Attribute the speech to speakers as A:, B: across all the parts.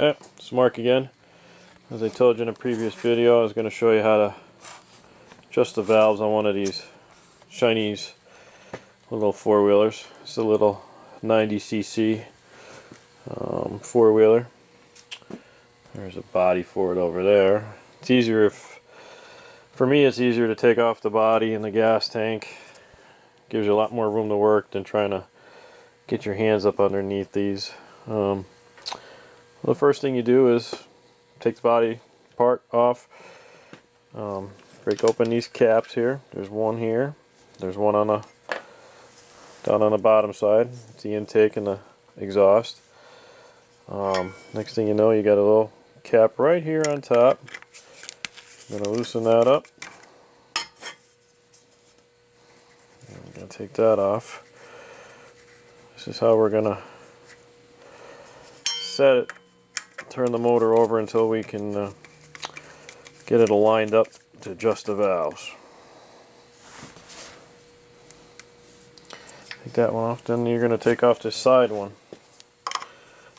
A: Hey, it's Mark again. As I told you in a previous video, I was going to show you how to adjust the valves on one of these Chinese little four-wheelers. It's a little 90cc four-wheeler. There's a body for it over there. It's easier for me it's easier to take off the body and the gas tank. Gives you a lot more room to work than trying to get your hands up underneath these. The first thing you do is take the body part off. Break open these caps here. There's one here. There's one on down on the bottom side. It's the intake and the exhaust. Next thing you know, you got a little cap right here on top. I'm gonna loosen that up. I'm gonna take that off. This is how we're gonna set it. Turn the motor over until we can get it aligned up to adjust the valves. Take that one off. Then you're going to take off this side one.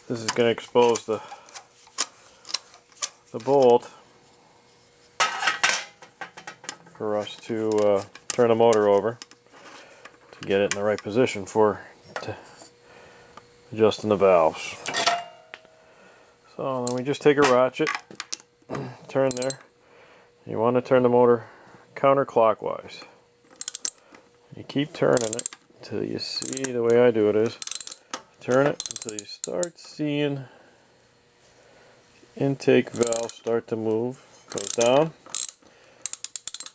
A: This is going to expose the bolt for us to turn the motor over to get it in the right position for adjusting the valves. So then we just take a ratchet, turn there. You want to turn the motor counterclockwise. You keep turning it until you see, the way I do it is, turn it until you start seeing the intake valve start to move. Goes down,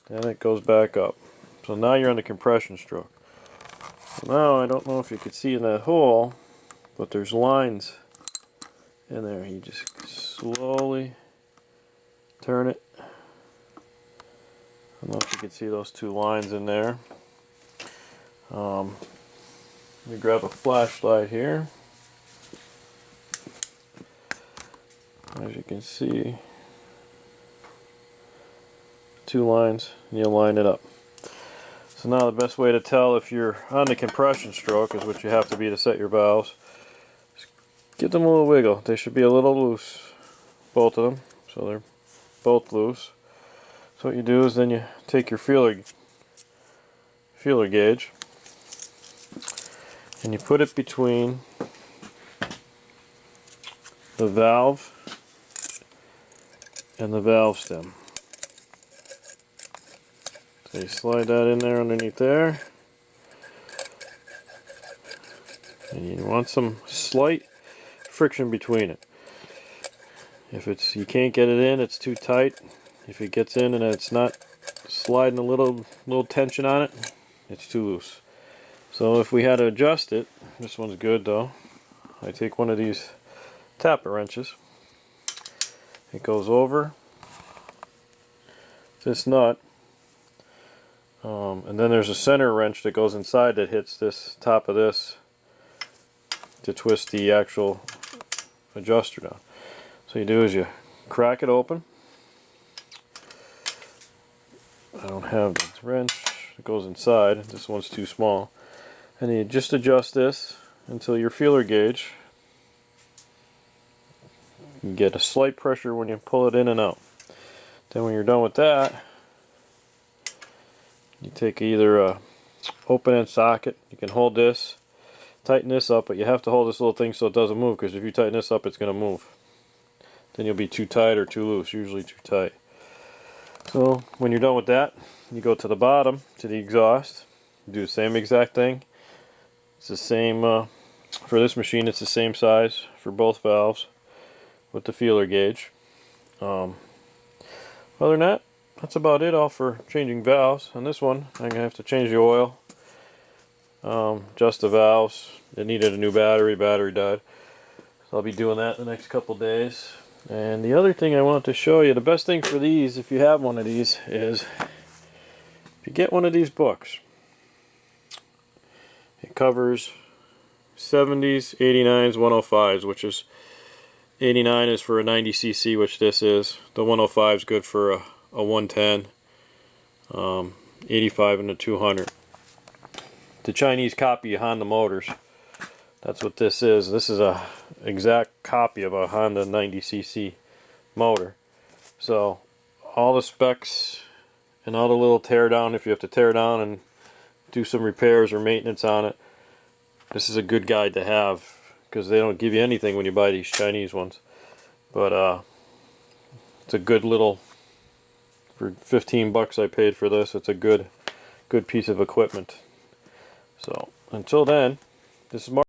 A: then it goes back up. So now you're on the compression stroke. So now I don't know if you could see in that hole, but there's lines in there. You just slowly turn it. I don't know if you can see those two lines in there. Let me grab a flashlight here. As you can see, two lines, and you line it up. So now the best way to tell if you're on the compression stroke is what you have to be to set your valves. Give them a little wiggle. They should be a little loose, both of them, so they're both loose. So what you do is then you take your feeler gauge and you put it between the valve and the valve stem. So you slide that in there underneath there, and you want some slight friction between it. If you can't get it in, it's too tight. If it gets in and it's not sliding a little tension on it, it's too loose. So if we had to adjust it, this one's good though. I take one of these tappet wrenches. It goes over this nut, and then there's a center wrench that goes inside that hits this top of this to twist the actual adjuster down. So you do is you crack it open. I don't have the wrench that goes inside. This one's too small. And you just adjust this until your feeler gauge, you get a slight pressure when you pull it in and out. Then when you're done with that, you take either a open end socket. You can hold this, tighten this up, but you have to hold this little thing so it doesn't move, because if you tighten this up, it's going to move. Then you'll be too tight or too loose, usually too tight. So when you're done with that, you go to the bottom, to the exhaust, do the same exact thing. It's the same, for this machine it's the same size for both valves with the feeler gauge. Other than that, that's about it all for changing valves. On this one, I'm going to have to change the oil, adjust the valves. It needed a new battery died. So I'll be doing that in the next couple days. And the other thing I wanted to show you, the best thing for these, if you have one of these, is if you get one of these books. It covers 70s, 89s, 105s, which is 89 is for a 90cc, which this is. The 105 is good for a 110, 85 and a 200. The Chinese copy of Honda Motors. That's what this is. This is a exact copy of a Honda 90cc motor. So all the specs and all the little tear down, if you have to tear down and do some repairs or maintenance on it, this is a good guide to have, because they don't give you anything when you buy these Chinese ones. But it's a good little, for 15 bucks I paid for this. It's a good piece of equipment. So until then, this is Mark.